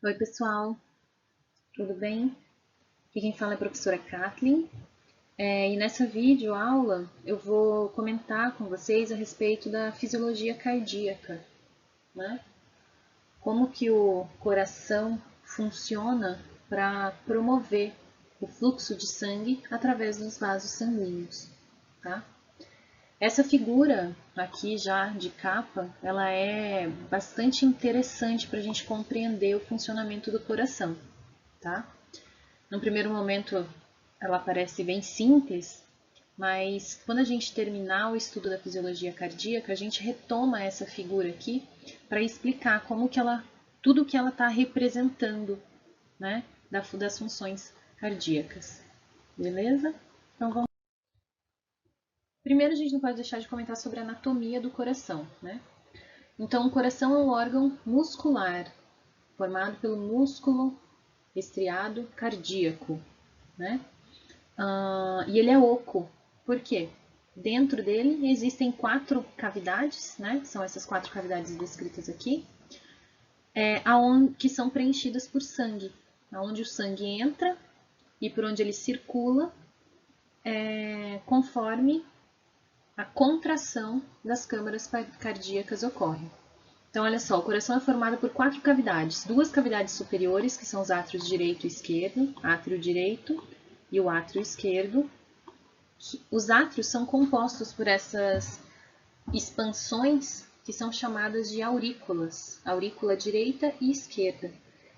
Oi, pessoal, tudo bem? Aqui quem fala é a professora Kathleen. E nessa videoaula eu vou comentar com vocês a respeito da fisiologia cardíaca, né? Como que o coração funciona para promover o fluxo de sangue através dos vasos sanguíneos, tá? Essa figura aqui já de capa, ela é bastante interessante para a gente compreender o funcionamento do coração, tá? No primeiro momento, ela parece bem simples, mas quando a gente terminar o estudo da fisiologia cardíaca, a gente retoma essa figura aqui para explicar como que ela, tudo que ela está representando, né, das funções cardíacas. Beleza? Então vamos. Primeiro, a gente não pode deixar de comentar sobre a anatomia do coração, né? Então, o coração é um órgão muscular, formado pelo músculo estriado cardíaco, né? E ele é oco. Por quê? Dentro dele existem 4 cavidades, né? São essas 4 cavidades descritas aqui, que são preenchidas por sangue. Onde o sangue entra e por onde ele circula, conforme a contração das câmaras cardíacas ocorre. Então, olha só, o coração é formado por 4 cavidades. 2 cavidades superiores, que são os átrios direito e esquerdo, átrio direito e o átrio esquerdo. Os átrios são compostos por essas expansões que são chamadas de aurículas, aurícula direita e esquerda.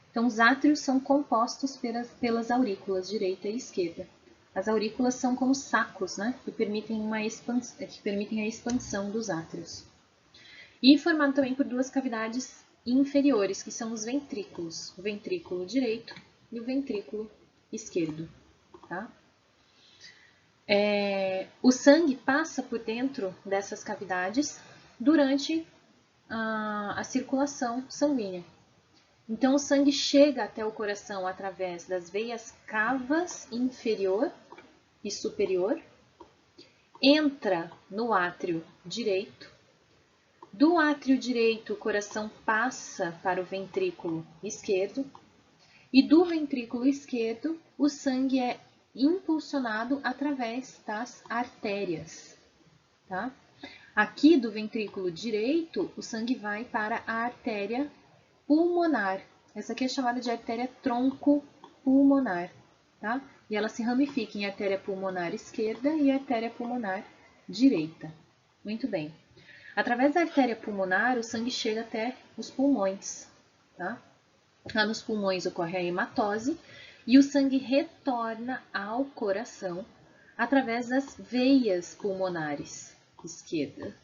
Então, os átrios são compostos pelas aurículas direita e esquerda. As aurículas são como sacos, né, que permitem a expansão dos átrios. E formado também por 2 cavidades inferiores, que são os ventrículos, o ventrículo direito e o ventrículo esquerdo. Tá? O sangue passa por dentro dessas cavidades durante a circulação sanguínea. Então, o sangue chega até o coração através das veias cavas inferior e superior, entra no átrio direito. Do átrio direito, o coração passa para o ventrículo esquerdo. E do ventrículo esquerdo, o sangue é impulsionado através das artérias. Tá? Aqui do ventrículo direito, o sangue vai para a artéria pulmonar. Essa aqui é chamada de artéria tronco-pulmonar. Tá? E ela se ramifica em artéria pulmonar esquerda e artéria pulmonar direita. Muito bem. Através da artéria pulmonar, o sangue chega até os pulmões. Tá? Lá nos pulmões ocorre a hematose e o sangue retorna ao coração através das veias pulmonares esquerda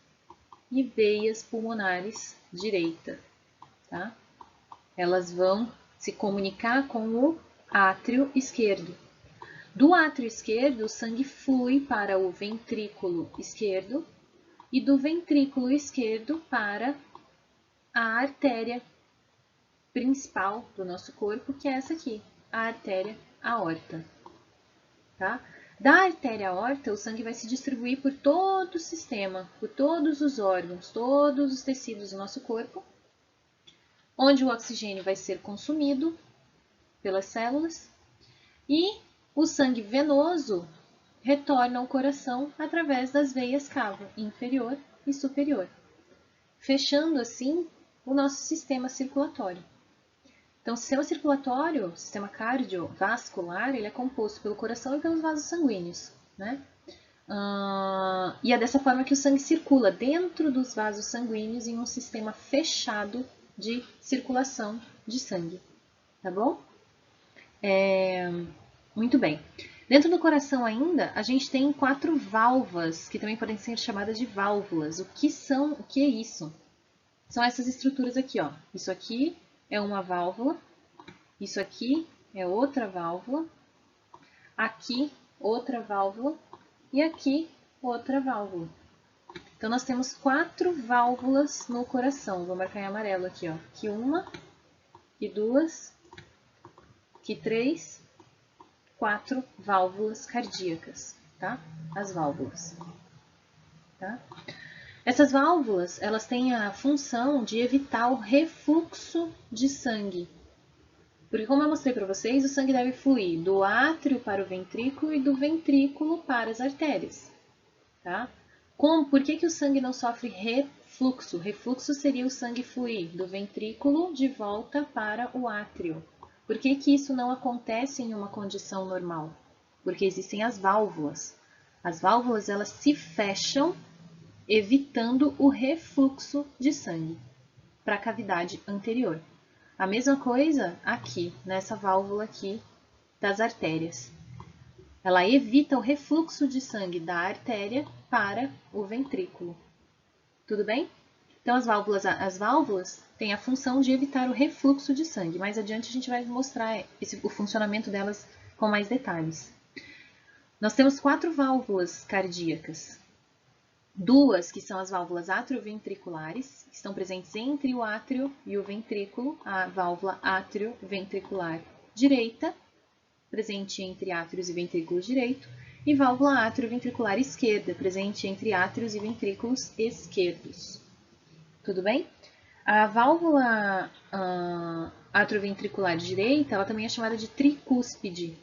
e veias pulmonares direita. Tá? Elas vão se comunicar com o átrio esquerdo. Do átrio esquerdo, o sangue flui para o ventrículo esquerdo e do ventrículo esquerdo para a artéria principal do nosso corpo, que é essa aqui, a artéria aorta. Tá? Da artéria aorta, o sangue vai se distribuir por todo o sistema, por todos os órgãos, todos os tecidos do nosso corpo, onde o oxigênio vai ser consumido pelas células e o sangue venoso retorna ao coração através das veias cava inferior e superior, fechando assim o nosso sistema circulatório. Então, o sistema circulatório, o sistema cardiovascular, ele é composto pelo coração e pelos vasos sanguíneos, né? E é dessa forma que o sangue circula dentro dos vasos sanguíneos em um sistema fechado de circulação de sangue, tá bom? Muito bem. Dentro do coração ainda, a gente tem 4 válvulas, que também podem ser chamadas de válvulas. O que é isso? São essas estruturas aqui, ó. Isso aqui é uma válvula, isso aqui é outra válvula, aqui outra válvula e aqui outra válvula. Então, nós temos 4 válvulas no coração. Vou marcar em amarelo aqui, ó. Aqui uma, aqui duas, aqui 3, 4 válvulas cardíacas, tá? As válvulas, tá? Essas válvulas, elas têm a função de evitar o refluxo de sangue, Porque como eu mostrei para vocês, o sangue deve fluir do átrio para o ventrículo e do ventrículo para as artérias, tá? Por que o sangue não sofre refluxo? Refluxo seria o sangue fluir do ventrículo de volta para o átrio. Por que isso não acontece em uma condição normal? Porque existem as válvulas. As válvulas, elas se fecham, evitando o refluxo de sangue para a cavidade anterior. A mesma coisa aqui, nessa válvula aqui das artérias. Ela evita o refluxo de sangue da artéria para o ventrículo. Tudo bem? Então, as válvulas têm a função de evitar o refluxo de sangue. Mais adiante a gente vai mostrar o funcionamento delas com mais detalhes. Nós temos 4 válvulas cardíacas. 2 que são as válvulas atrioventriculares, que estão presentes entre o átrio e o ventrículo, a válvula atrioventricular direita, presente entre átrios e ventrículos direito, e válvula atrioventricular esquerda, presente entre átrios e ventrículos esquerdos. Tudo bem? A válvula atrioventricular direita, ela também é chamada de tricúspide,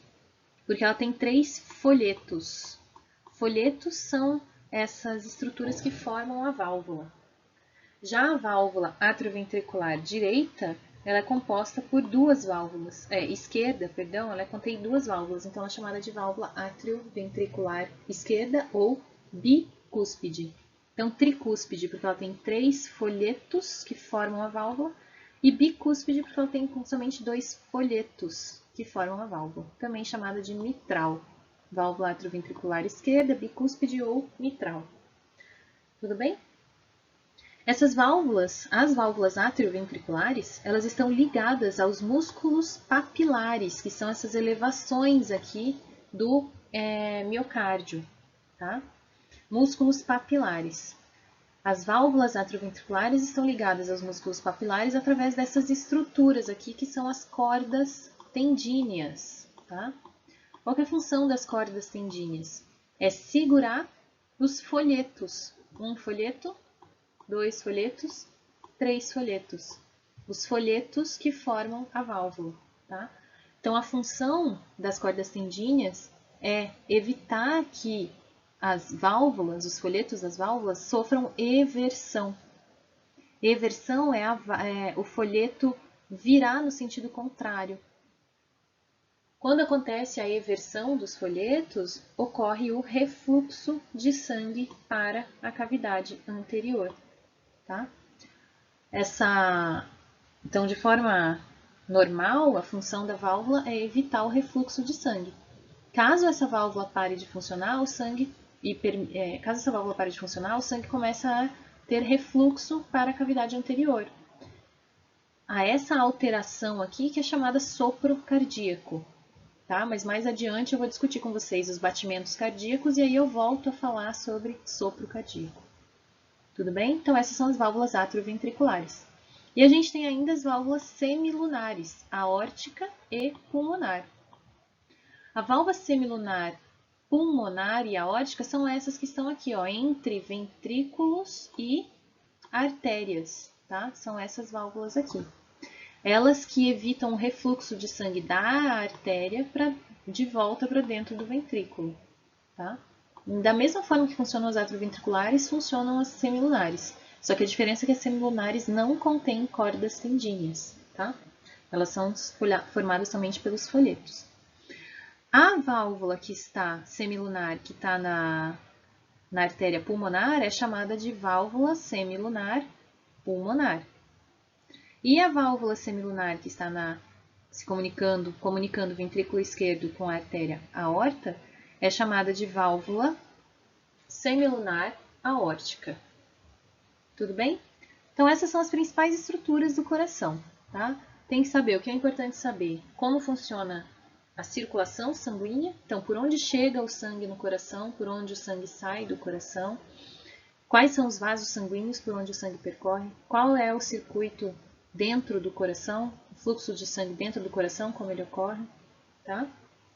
porque ela tem 3 folhetos. Folhetos são essas estruturas que formam a válvula. Já a válvula atrioventricular direita, ela é composta por 2 válvulas, esquerda, perdão, ela contém 2 válvulas, então ela é chamada de válvula atrioventricular esquerda ou bicúspide. Então, tricúspide, porque ela tem 3 folhetos que formam a válvula, e bicúspide, porque ela tem somente 2 folhetos que formam a válvula, também chamada de mitral. Válvula atrioventricular esquerda, bicúspide ou mitral. Tudo bem? Essas válvulas, as válvulas atrioventriculares, elas estão ligadas aos músculos papilares, que são essas elevações aqui do miocárdio, tá? Músculos papilares. As válvulas atrioventriculares estão ligadas aos músculos papilares através dessas estruturas aqui, que são as cordas tendíneas, tá? Qual que é a função das cordas tendíneas? É segurar os folhetos. 1 folheto, 2 folhetos, 3 folhetos. Os folhetos que formam a válvula, tá? Então, a função das cordas tendíneas é evitar que as válvulas, os folhetos das válvulas, sofram eversão. Eversão é o folheto virar no sentido contrário. Quando acontece a eversão dos folhetos, ocorre o refluxo de sangue para a cavidade anterior, tá? Então, de forma normal, a função da válvula é evitar o refluxo de sangue. Caso essa válvula pare de funcionar, o sangue começa a ter refluxo para a cavidade anterior. A essa alteração aqui que é chamada sopro cardíaco. Tá? Mas mais adiante eu vou discutir com vocês os batimentos cardíacos e aí eu volto a falar sobre sopro cardíaco. Tudo bem? Então essas são as válvulas atrioventriculares. E a gente tem ainda as válvulas semilunares, aórtica e pulmonar. A válvula semilunar, pulmonar e aórtica são essas que estão aqui, ó, entre ventrículos e artérias, tá? São essas válvulas aqui. Elas que evitam o refluxo de sangue da artéria de volta para dentro do ventrículo, tá? Da mesma forma que funcionam as atrioventriculares, funcionam as semilunares. Só que a diferença é que as semilunares não contêm cordas tendíneas, tá? Elas são formadas somente pelos folhetos. A válvula que está semilunar, que está na artéria pulmonar, é chamada de válvula semilunar pulmonar. E a válvula semilunar que está comunicando o ventrículo esquerdo com a artéria aorta é chamada de válvula semilunar aórtica. Tudo bem? Então, essas são as principais estruturas do coração, tá? Tem que saber, o que é importante saber, como funciona a circulação sanguínea, então, por onde chega o sangue no coração, por onde o sangue sai do coração, quais são os vasos sanguíneos por onde o sangue percorre, qual é o circuito dentro do coração, o fluxo de sangue dentro do coração, como ele ocorre, tá?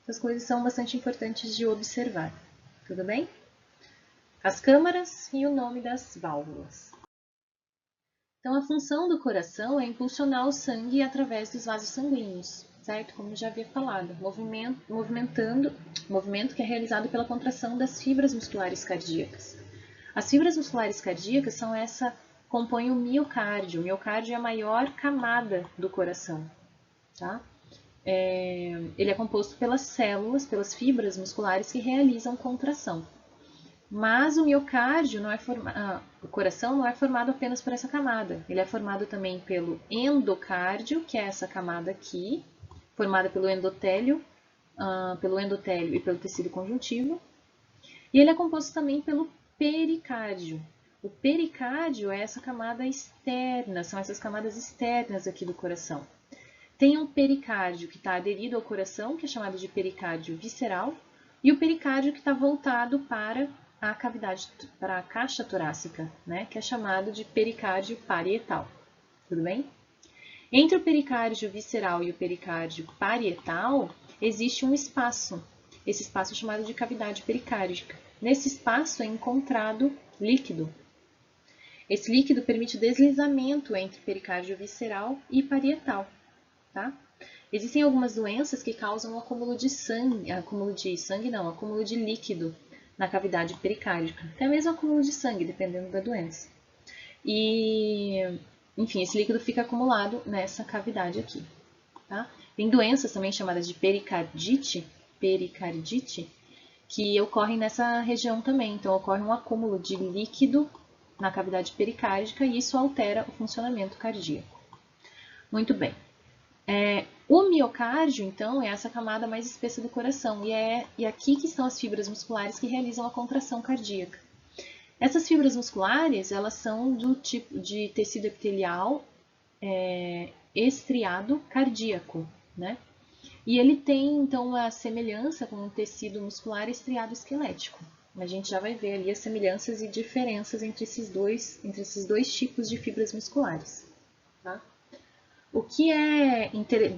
Essas coisas são bastante importantes de observar, tudo bem? As câmaras e o nome das válvulas. Então, a função do coração é impulsionar o sangue através dos vasos sanguíneos. certo? Como eu já havia falado, movimento que é realizado pela contração das fibras musculares cardíacas. As fibras musculares cardíacas são compõem o miocárdio. O miocárdio é a maior camada do coração, tá? Ele é composto pelas células, pelas fibras musculares que realizam contração. Mas o miocárdio o coração não é formado apenas por essa camada. Ele é formado também pelo endocárdio, que é essa camada aqui, formada pelo endotélio e pelo tecido conjuntivo. E ele é composto também pelo pericárdio. O pericárdio é essa camada externa, são essas camadas externas aqui do coração. Tem um pericárdio que está aderido ao coração, que é chamado de pericárdio visceral, e o pericárdio que está voltado para a cavidade, para a caixa torácica, né, que é chamado de pericárdio parietal. Tudo bem? Entre o pericárdio visceral e o pericárdio parietal, existe um espaço. Esse espaço é chamado de cavidade pericárdica. Nesse espaço é encontrado líquido. Esse líquido permite o deslizamento entre pericárdio visceral e parietal. Tá? Existem algumas doenças que causam um acúmulo de líquido na cavidade pericárdica, até mesmo acúmulo de sangue, dependendo da doença. E, enfim, esse líquido fica acumulado nessa cavidade aqui. Tá? Tem doenças também chamadas de pericardite, que ocorrem nessa região também. Então, ocorre um acúmulo de líquido na cavidade pericárdica e isso altera o funcionamento cardíaco. Muito bem. O miocárdio, então, é essa camada mais espessa do coração e aqui que estão as fibras musculares que realizam a contração cardíaca. Essas fibras musculares, elas são do tipo de tecido epitelial estriado cardíaco, né? E ele tem, então, uma semelhança com o tecido muscular estriado esquelético. A gente já vai ver ali as semelhanças e diferenças entre esses dois tipos de fibras musculares, tá? O que é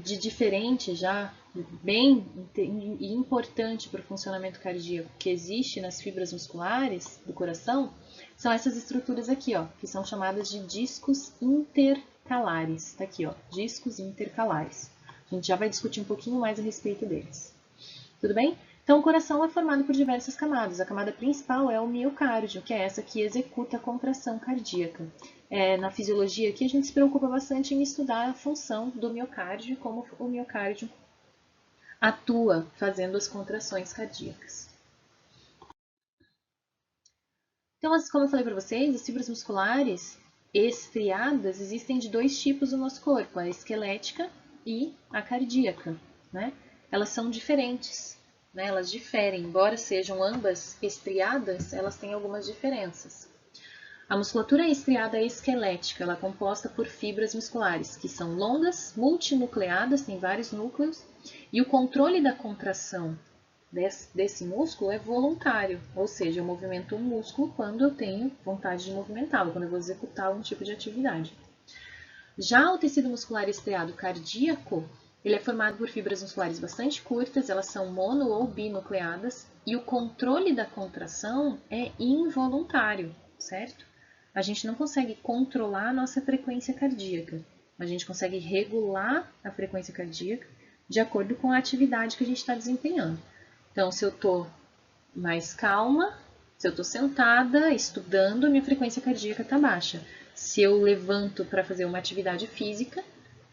de diferente já, bem importante para o funcionamento cardíaco que existe nas fibras musculares do coração, são essas estruturas aqui, ó, que são chamadas de discos intercalares. Tá aqui, ó, discos intercalares. A gente já vai discutir um pouquinho mais a respeito deles. Tudo bem? Então, o coração é formado por diversas camadas. A camada principal é o miocárdio, que é essa que executa a contração cardíaca. Na fisiologia aqui, a gente se preocupa bastante em estudar a função do miocárdio e como o miocárdio atua fazendo as contrações cardíacas. Então, como eu falei para vocês, as fibras musculares estriadas existem de dois tipos no nosso corpo, a esquelética e a cardíaca, né? Elas são diferentes. Elas diferem, embora sejam ambas estriadas, elas têm algumas diferenças. A musculatura estriada esquelética, ela é composta por fibras musculares, que são longas, multinucleadas, tem vários núcleos, e o controle da contração desse músculo é voluntário, ou seja, eu movimento o músculo quando eu tenho vontade de movimentá-lo, quando eu vou executar algum tipo de atividade. Já o tecido muscular estriado cardíaco, ele é formado por fibras musculares bastante curtas, elas são mono ou binucleadas, e o controle da contração é involuntário, certo? A gente não consegue controlar a nossa frequência cardíaca, a gente consegue regular a frequência cardíaca de acordo com a atividade que a gente está desempenhando. Então, se eu estou mais calma, se eu estou sentada, estudando, minha frequência cardíaca está baixa. Se eu levanto para fazer uma atividade física,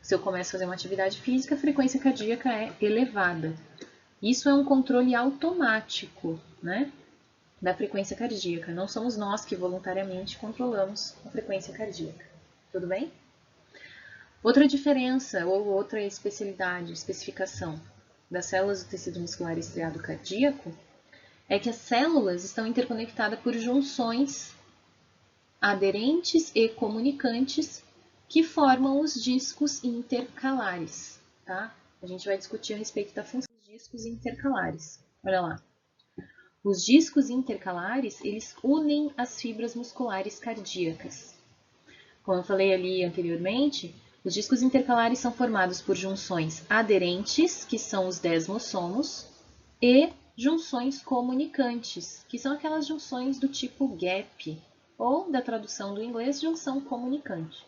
se eu começo a fazer uma atividade física, a frequência cardíaca é elevada. Isso é um controle automático, né, da frequência cardíaca. Não somos nós que voluntariamente controlamos a frequência cardíaca. Tudo bem? Outra diferença ou outra especificação das células do tecido muscular estriado cardíaco é que as células estão interconectadas por junções aderentes e comunicantes que formam os discos intercalares, tá? A gente vai discutir a respeito da função dos discos intercalares. Olha lá. Os discos intercalares, eles unem as fibras musculares cardíacas. Como eu falei ali anteriormente, os discos intercalares são formados por junções aderentes, que são os desmossomos, e junções comunicantes, que são aquelas junções do tipo gap, ou, da tradução do inglês, junção comunicante.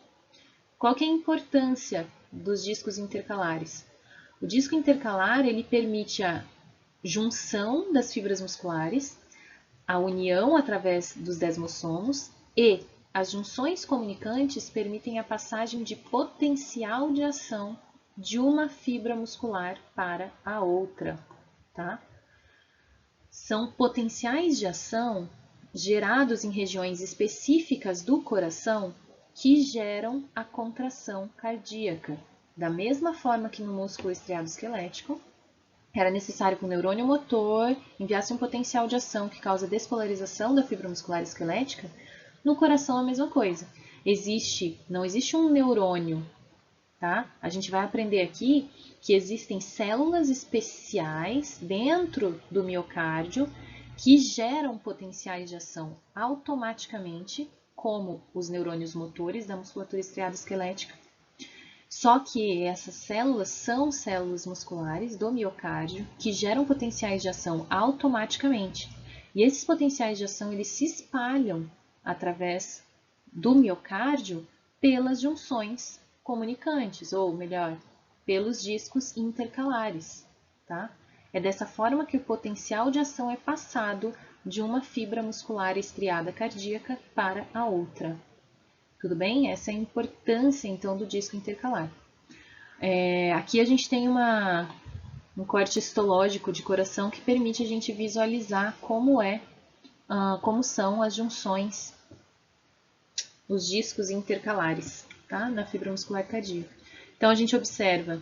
Qual que é a importância dos discos intercalares? O disco intercalar, ele permite a junção das fibras musculares, a união através dos desmossomos e as junções comunicantes permitem a passagem de potencial de ação de uma fibra muscular para a outra, tá? São potenciais de ação gerados em regiões específicas do coração que geram a contração cardíaca. Da mesma forma que no músculo estriado esquelético, era necessário que o neurônio motor enviasse um potencial de ação que causa despolarização da fibra muscular esquelética, no coração a mesma coisa. Não existe um neurônio, tá? A gente vai aprender aqui que existem células especiais dentro do miocárdio que geram potenciais de ação automaticamente, como os neurônios motores da musculatura estriada esquelética. Só que essas células são células musculares do miocárdio que geram potenciais de ação automaticamente. E esses potenciais de ação eles se espalham através do miocárdio pelas junções comunicantes, ou melhor, pelos discos intercalares, tá? É dessa forma que o potencial de ação é passado de uma fibra muscular estriada cardíaca para a outra. Tudo bem? Essa é a importância, então, do disco intercalar. Aqui a gente tem um corte histológico de coração que permite a gente visualizar como são as junções, os discos intercalares, tá? Na fibra muscular cardíaca. Então, a gente observa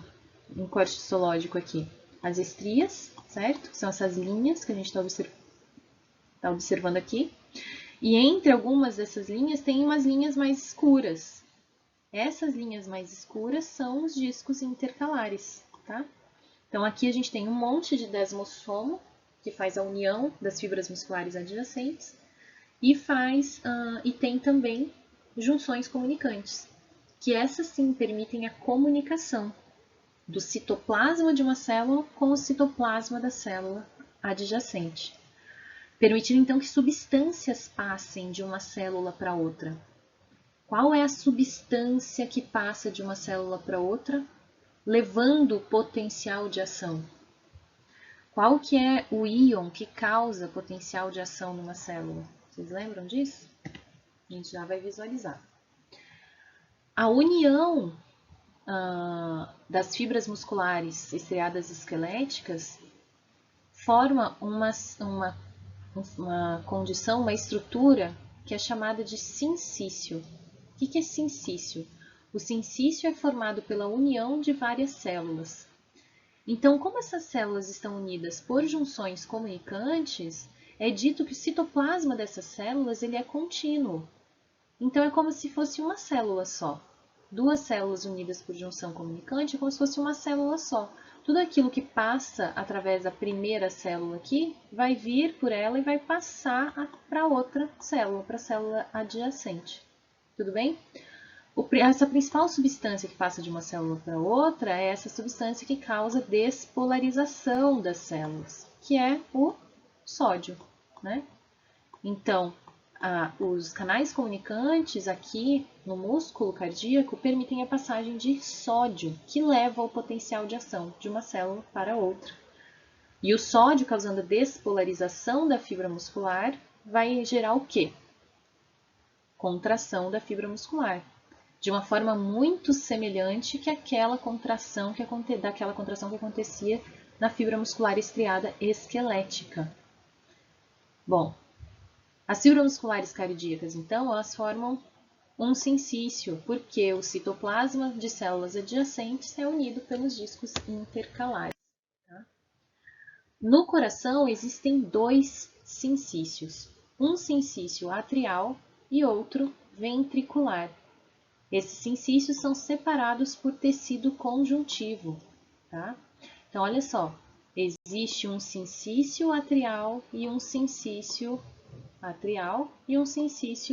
um corte histológico aqui as estrias, certo? São essas linhas que a gente está observando aqui. E entre algumas dessas linhas tem umas linhas mais escuras. Essas linhas mais escuras são os discos intercalares, tá? Então, aqui a gente tem um monte de desmossomo, que faz a união das fibras musculares adjacentes, e tem também junções comunicantes, que essas sim permitem a comunicação do citoplasma de uma célula com o citoplasma da célula adjacente, permitindo então que substâncias passem de uma célula para outra. Qual é a substância que passa de uma célula para outra, levando potencial de ação? Qual que é o íon que causa potencial de ação numa célula? Vocês lembram disso? A gente já vai visualizar. A união das fibras musculares estriadas esqueléticas forma uma condição, uma estrutura que é chamada de sincício. O que é sincício? O sincício é formado pela união de várias células. Então, como essas células estão unidas por junções comunicantes, é dito que o citoplasma dessas células ele é contínuo. Então, é como se fosse uma célula só. Duas células unidas por junção comunicante é como se fosse uma célula só. Tudo aquilo que passa através da primeira célula aqui, vai vir por ela e vai passar para outra célula, para a célula adjacente. Tudo bem? Essa principal substância que passa de uma célula para outra é essa substância que causa despolarização das células, que é o sódio, né? Então, os canais comunicantes aqui no músculo cardíaco permitem a passagem de sódio, que leva ao potencial de ação de uma célula para outra. E o sódio, causando a despolarização da fibra muscular, vai gerar o quê? Contração da fibra muscular, de uma forma muito semelhante que daquela contração que acontecia na fibra muscular estriada esquelética. Bom, as fibras musculares cardíacas, então, elas formam um sincício, porque o citoplasma de células adjacentes é unido pelos discos intercalares. Tá? No coração existem dois sincícios, um sincício atrial e outro ventricular. Esses sincícios são separados por tecido conjuntivo. Tá? Então, olha só, existe um sincício atrial e um sincício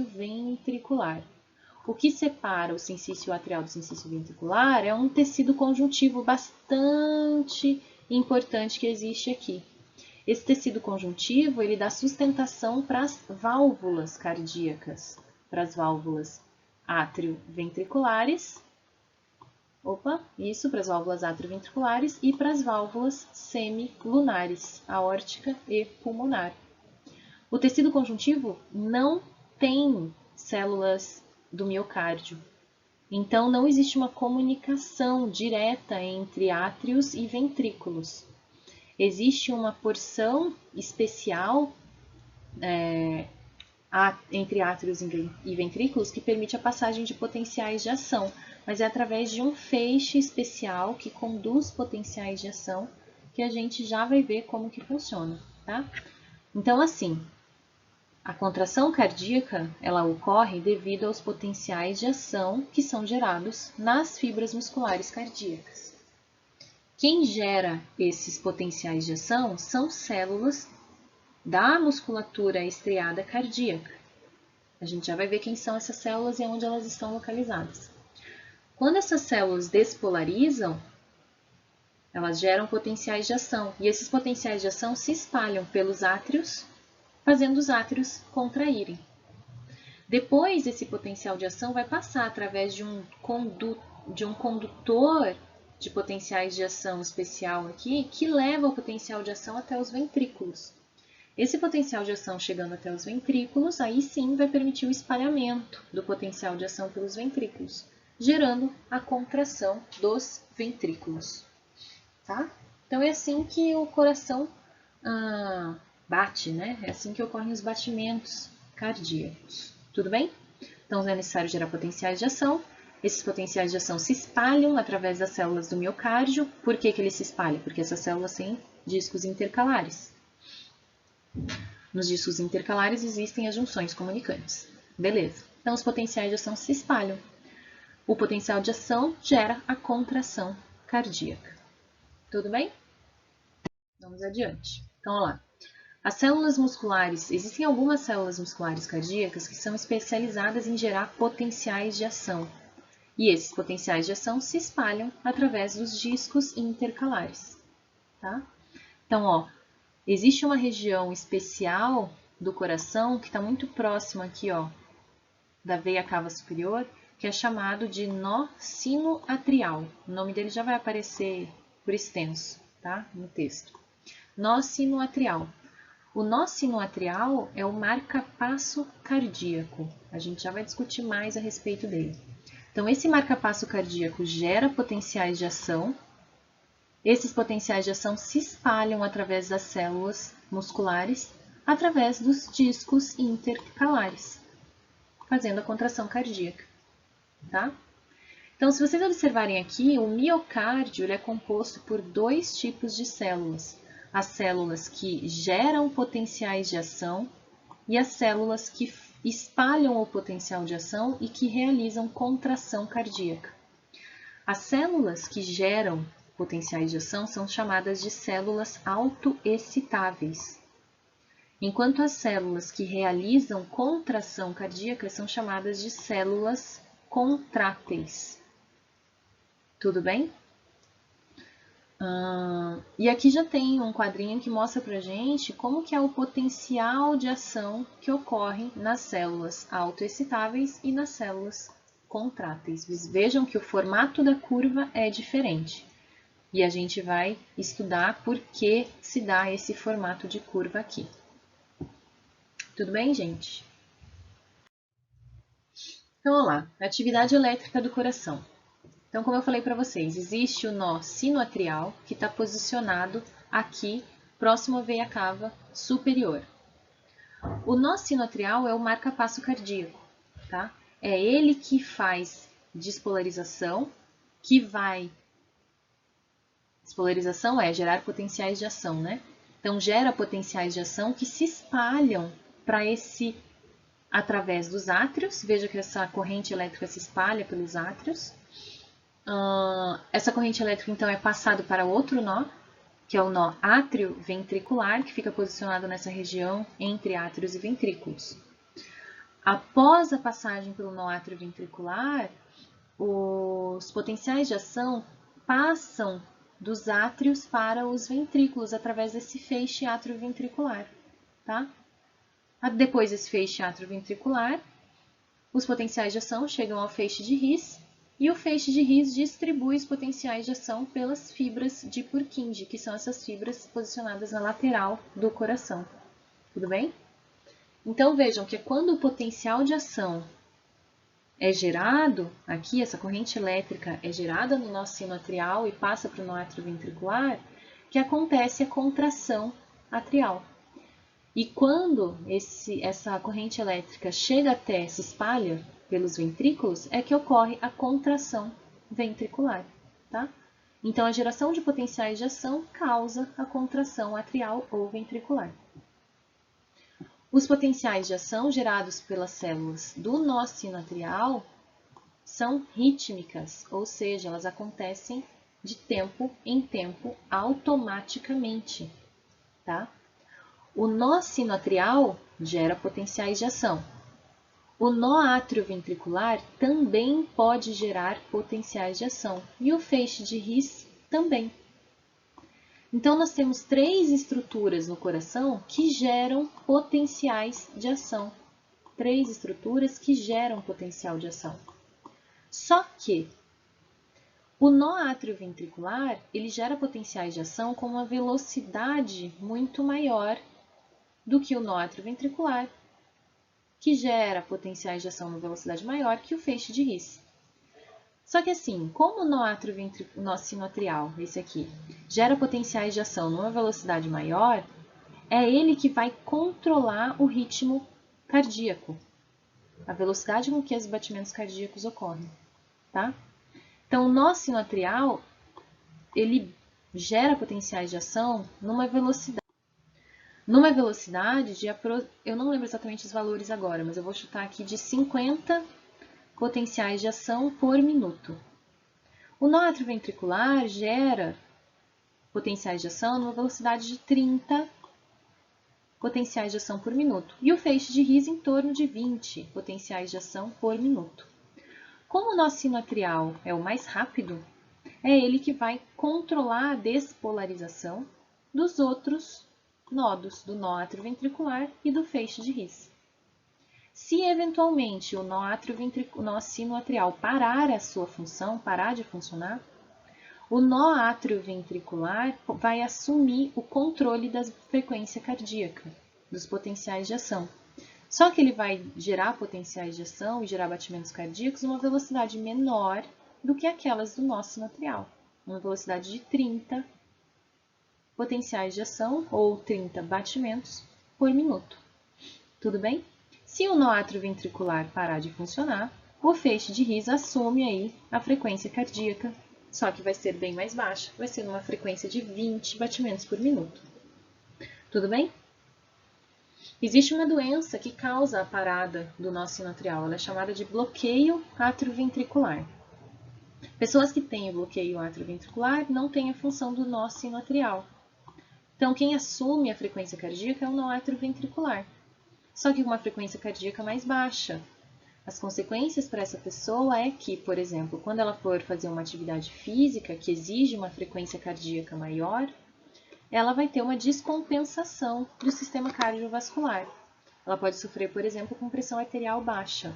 ventricular. O que separa o sincício atrial do sincício ventricular é um tecido conjuntivo bastante importante que existe aqui. Esse tecido conjuntivo ele dá sustentação para as válvulas cardíacas, para as válvulas átrio-ventriculares Isso para as válvulas atrioventriculares e para as válvulas semilunares, aórtica e pulmonar. O tecido conjuntivo não tem células do miocárdio, então não existe uma comunicação direta entre átrios e ventrículos. Existe uma porção especial entre átrios e ventrículos que permite a passagem de potenciais de ação, mas é através de um feixe especial que conduz potenciais de ação que a gente já vai ver como que funciona, tá? Então, assim, a contração cardíaca, ela ocorre devido aos potenciais de ação que são gerados nas fibras musculares cardíacas. Quem gera esses potenciais de ação são células da musculatura estriada cardíaca. A gente já vai ver quem são essas células e onde elas estão localizadas. Quando essas células despolarizam, elas geram potenciais de ação, e esses potenciais de ação se espalham pelos átrios, fazendo os átrios contraírem. Depois, esse potencial de ação vai passar através de um condutor de potenciais de ação especial aqui, que leva o potencial de ação até os ventrículos. Esse potencial de ação chegando até os ventrículos, aí sim vai permitir o espalhamento do potencial de ação pelos ventrículos, gerando a contração dos ventrículos. Tá? Então é assim que o coração bate, né? É assim que ocorrem os batimentos cardíacos. Tudo bem? Então é necessário gerar potenciais de ação. Esses potenciais de ação se espalham através das células do miocárdio. Por que eles se espalham? Porque essas células têm discos intercalares. Nos discos intercalares existem as junções comunicantes. Beleza. Então os potenciais de ação se espalham. O potencial de ação gera a contração cardíaca. Tudo bem? Vamos adiante. Então, olha lá. As células musculares, existem algumas células musculares cardíacas que são especializadas em gerar potenciais de ação. E esses potenciais de ação se espalham através dos discos intercalares. Tá? Então, ó, existe uma região especial do coração que está muito próxima aqui, ó, da veia cava superior, que é chamado de nó sinoatrial. O nome dele já vai aparecer por extenso, tá? No texto. Nó sinoatrial. O nó sinoatrial é o marca-passo cardíaco. A gente já vai discutir mais a respeito dele. Então, esse marca-passo cardíaco gera potenciais de ação. Esses potenciais de ação se espalham através das células musculares, através dos discos intercalares, fazendo a contração cardíaca, tá? Então, se vocês observarem aqui, o miocárdio ele é composto por dois tipos de células. As células que geram potenciais de ação e as células que espalham o potencial de ação e que realizam contração cardíaca. As células que geram potenciais de ação são chamadas de células autoexcitáveis, enquanto as células que realizam contração cardíaca são chamadas de células contráteis. Tudo bem? E aqui já tem um quadrinho que mostra pra gente como que é o potencial de ação que ocorre nas células autoexcitáveis e nas células contráteis. Vejam que o formato da curva é diferente. E a gente vai estudar por que se dá esse formato de curva aqui. Tudo bem, gente? Então, vamos lá. Atividade elétrica do coração. Então, como eu falei para vocês, existe o nó sinoatrial, que está posicionado aqui, próximo à veia cava superior. O nó sinoatrial é o marca-passo cardíaco, tá? É ele que faz despolarização, que vai... Despolarização é gerar potenciais de ação, né? Então, gera potenciais de ação que se espalham para esse... através dos átrios. Veja que essa corrente elétrica se espalha pelos átrios. Essa corrente elétrica, então, é passada para outro nó, que é o nó átrio-ventricular, que fica posicionado nessa região entre átrios e ventrículos. Após a passagem pelo nó átrio-ventricular, os potenciais de ação passam dos átrios para os ventrículos, através desse feixe átrio-ventricular, tá? Depois desse feixe átrio-ventricular, os potenciais de ação chegam ao feixe de His, E o feixe de His distribui os potenciais de ação pelas fibras de Purkinje, que são essas fibras posicionadas na lateral do coração. Tudo bem? Então vejam que quando o potencial de ação é gerado, aqui essa corrente elétrica é gerada no nó sino atrial e passa para o nó atrioventricular, que acontece a contração atrial. E quando essa corrente elétrica chega até, se espalha pelos ventrículos, é que ocorre a contração ventricular, tá? Então, a geração de potenciais de ação causa a contração atrial ou ventricular. Os potenciais de ação gerados pelas células do nó sino atrial são rítmicas, ou seja, elas acontecem de tempo em tempo automaticamente, tá? O nó sino atrial gera potenciais de ação. O nó atrioventricular também pode gerar potenciais de ação e o feixe de His também. Então, nós temos 3 estruturas no coração que geram potenciais de ação. 3 estruturas que geram potencial de ação. Só que o nó atrioventricular, ele gera potenciais de ação com uma velocidade muito maior do que o nó atrioventricular, que gera potenciais de ação numa velocidade maior que o feixe de His. Só que assim, como o nó sinoatrial, esse aqui, gera potenciais de ação numa velocidade maior, é ele que vai controlar o ritmo cardíaco, a velocidade com que os batimentos cardíacos ocorrem, tá? Então, o nó sinoatrial, ele gera potenciais de ação numa velocidade de, eu não lembro exatamente os valores agora, mas eu vou chutar aqui de 50 potenciais de ação por minuto. O nó atrioventricular gera potenciais de ação numa velocidade de 30 potenciais de ação por minuto. E o feixe de His em torno de 20 potenciais de ação por minuto. Como o nó sinoatrial é o mais rápido, é ele que vai controlar a despolarização dos outros nodos, do nó atrioventricular e do feixe de His. Se eventualmente o nó sinoatrial parar a sua função, parar de funcionar, o nó atrioventricular vai assumir o controle da frequência cardíaca, dos potenciais de ação. Só que ele vai gerar potenciais de ação e gerar batimentos cardíacos numa velocidade menor do que aquelas do nó sinoatrial, uma velocidade de 30 potenciais de ação ou 30 batimentos por minuto. Tudo bem? Se o nó atrioventricular parar de funcionar, o feixe de His assume aí a frequência cardíaca, só que vai ser bem mais baixa, vai ser numa frequência de 20 batimentos por minuto. Tudo bem? Existe uma doença que causa a parada do nó sinoatrial, ela é chamada de bloqueio atrioventricular. Pessoas que têm bloqueio atrioventricular não têm a função do nó sinoatrial. Então, quem assume a frequência cardíaca é o nó atrioventricular, só que com uma frequência cardíaca mais baixa. As consequências para essa pessoa é que, por exemplo, quando ela for fazer uma atividade física que exige uma frequência cardíaca maior, ela vai ter uma descompensação do sistema cardiovascular. Ela pode sofrer, por exemplo, com pressão arterial baixa,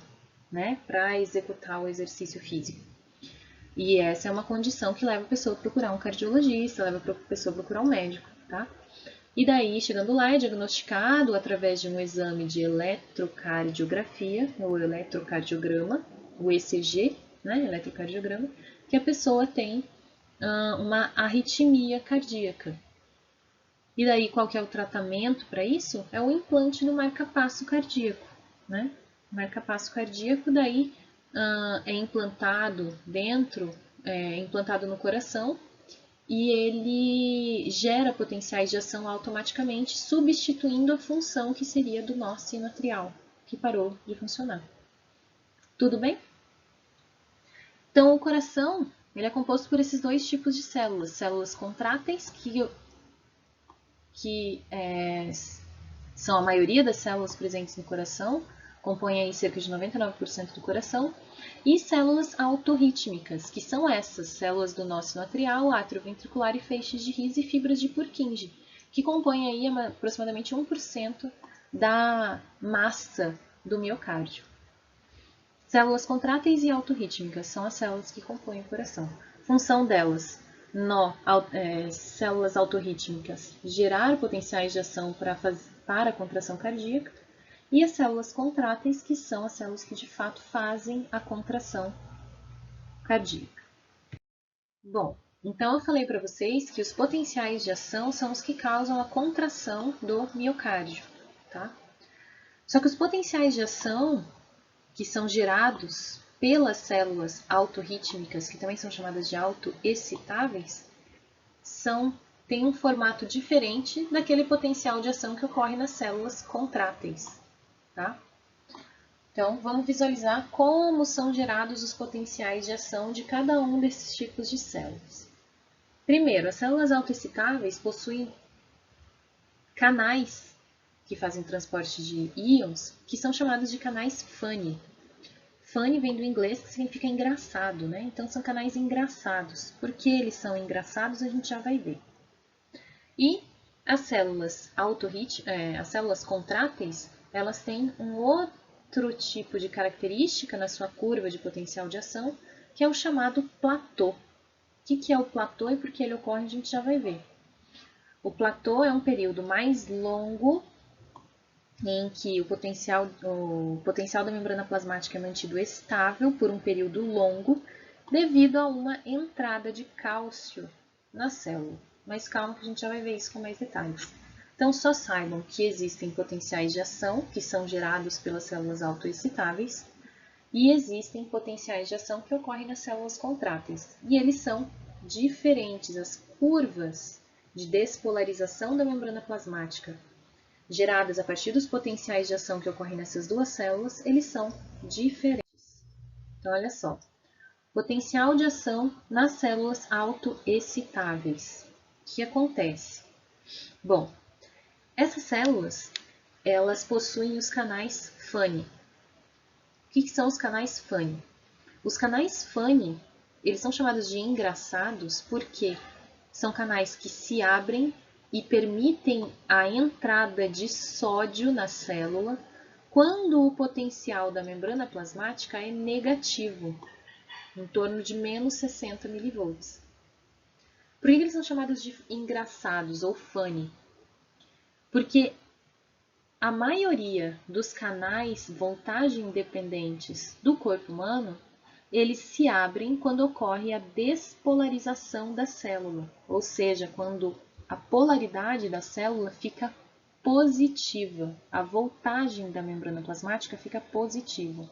né, para executar o exercício físico. E essa é uma condição que leva a pessoa a procurar um cardiologista, leva a pessoa a procurar um médico, tá? E daí, chegando lá, é diagnosticado através de um exame de eletrocardiografia, ou eletrocardiograma, o ECG, né, eletrocardiograma, que a pessoa tem uma arritmia cardíaca. E daí, qual que é o tratamento para isso? É o implante do marca-passo cardíaco, né? O marca-passo cardíaco, daí, é implantado implantado no coração, e ele gera potenciais de ação automaticamente, substituindo a função que seria do nó sinoatrial, que parou de funcionar. Tudo bem? Então, o coração ele é composto por esses 2 tipos de células. Células contráteis, que são a maioria das células presentes no coração, compõem aí cerca de 99% do coração, e células autorrítmicas, que são essas, células do nó sinoatrial, atrioventricular e feixes de His e fibras de Purkinje, que compõem aí aproximadamente 1% da massa do miocárdio. Células contráteis e autorrítmicas são as células que compõem o coração. Função delas, células autorrítmicas, gerar potenciais de ação para a contração cardíaca, e as células contráteis, que são as células que de fato fazem a contração cardíaca. Bom, então eu falei para vocês que os potenciais de ação são os que causam a contração do miocárdio, tá? Só que os potenciais de ação que são gerados pelas células autorrítmicas, que também são chamadas de autoexcitáveis, têm um formato diferente daquele potencial de ação que ocorre nas células contráteis, tá? Então, vamos visualizar como são gerados os potenciais de ação de cada um desses tipos de células. Primeiro, as células autoexcitáveis possuem canais que fazem transporte de íons, que são chamados de canais Funny. Funny vem do inglês, que significa engraçado, né? Então, são canais engraçados. Por que eles são engraçados, a gente já vai ver. E as células as células contráteis, elas têm um outro tipo de característica na sua curva de potencial de ação, que é o chamado platô. O que é o platô e por que ele ocorre, a gente já vai ver. O platô é um período mais longo em que o potencial da membrana plasmática é mantido estável por um período longo devido a uma entrada de cálcio na célula. Mas calma que a gente já vai ver isso com mais detalhes. Então, só saibam que existem potenciais de ação que são gerados pelas células autoexcitáveis e existem potenciais de ação que ocorrem nas células contráteis. E eles são diferentes. As curvas de despolarização da membrana plasmática geradas a partir dos potenciais de ação que ocorrem nessas duas células, eles são diferentes. Então, olha só. Potencial de ação nas células autoexcitáveis. O que acontece? Bom, essas células, elas possuem os canais Funny. O que são os canais Funny? Os canais Funny, eles são chamados de engraçados porque são canais que se abrem e permitem a entrada de sódio na célula quando o potencial da membrana plasmática é negativo, em torno de menos 60 mV. Por que eles são chamados de engraçados ou funny? Porque a maioria dos canais voltagem independentes do corpo humano, eles se abrem quando ocorre a despolarização da célula, ou seja, quando a polaridade da célula fica positiva, a voltagem da membrana plasmática fica positiva.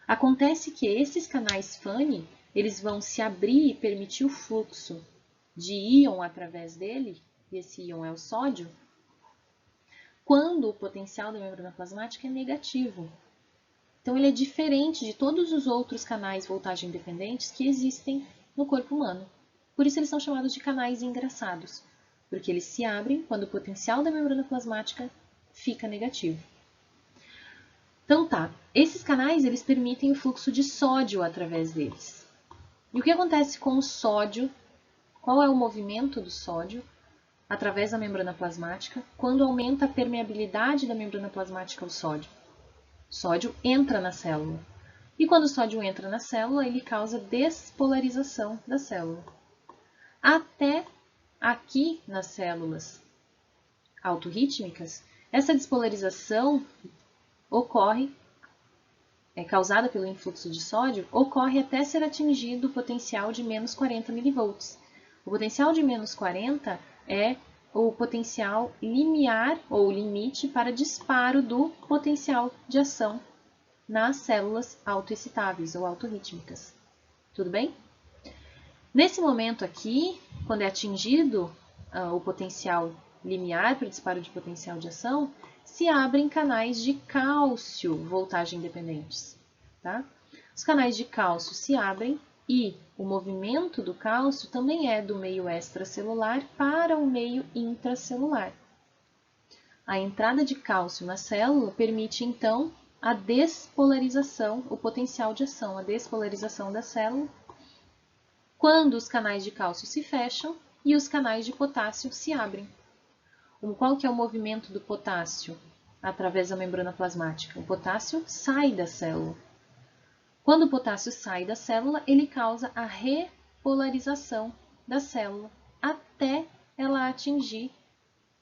Acontece que esses canais Funny, eles vão se abrir e permitir o fluxo de íon através dele, e esse íon é o sódio, quando o potencial da membrana plasmática é negativo. Então, ele é diferente de todos os outros canais voltagem independentes que existem no corpo humano. Por isso, eles são chamados de canais engraçados, porque eles se abrem quando o potencial da membrana plasmática fica negativo. Então tá, esses canais eles permitem o fluxo de sódio através deles. E o que acontece com o sódio? Qual é o movimento do sódio através da membrana plasmática quando aumenta a permeabilidade da membrana plasmática ao sódio? O sódio entra na célula. E quando o sódio entra na célula, ele causa despolarização da célula. Até aqui nas células autorrítmicas, essa despolarização causada pelo influxo de sódio, ocorre até ser atingido o potencial de menos 40 mV. O potencial de menos 40 é o potencial limiar ou limite para disparo do potencial de ação nas células autoexcitáveis ou autorrítmicas. Tudo bem? Nesse momento aqui, quando é atingido o potencial limiar para o disparo de potencial de ação, se abrem canais de cálcio voltagem independentes. Tá? Os canais de cálcio se abrem e o movimento do cálcio também é do meio extracelular para o meio intracelular. A entrada de cálcio na célula permite, então, a despolarização, o potencial de ação, a despolarização da célula, quando os canais de cálcio se fecham e os canais de potássio se abrem. Qual que é o movimento do potássio através da membrana plasmática? O potássio sai da célula. Quando o potássio sai da célula, ele causa a repolarização da célula até ela atingir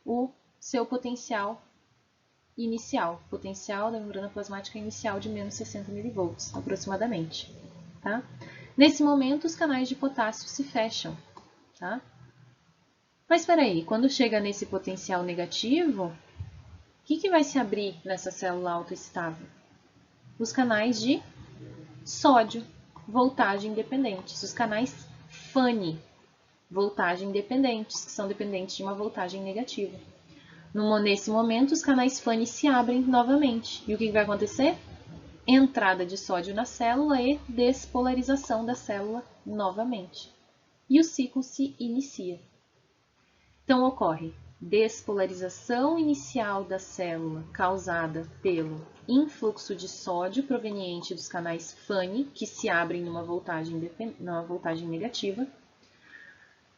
o seu potencial inicial, potencial da membrana plasmática inicial de menos 60 mV, aproximadamente. Tá? Nesse momento, os canais de potássio se fecham. Tá? Mas espera aí, quando chega nesse potencial negativo, o que vai se abrir nessa célula autoexcitável? Os canais de sódio, voltagem independentes, os canais FANI, voltagem independentes, que são dependentes de uma voltagem negativa. Nesse momento, os canais FANI se abrem novamente. E o que vai acontecer? Entrada de sódio na célula e despolarização da célula novamente. E o ciclo se inicia. Então, ocorre despolarização inicial da célula causada pelo influxo de sódio proveniente dos canais FANI, que se abrem numa voltagem negativa.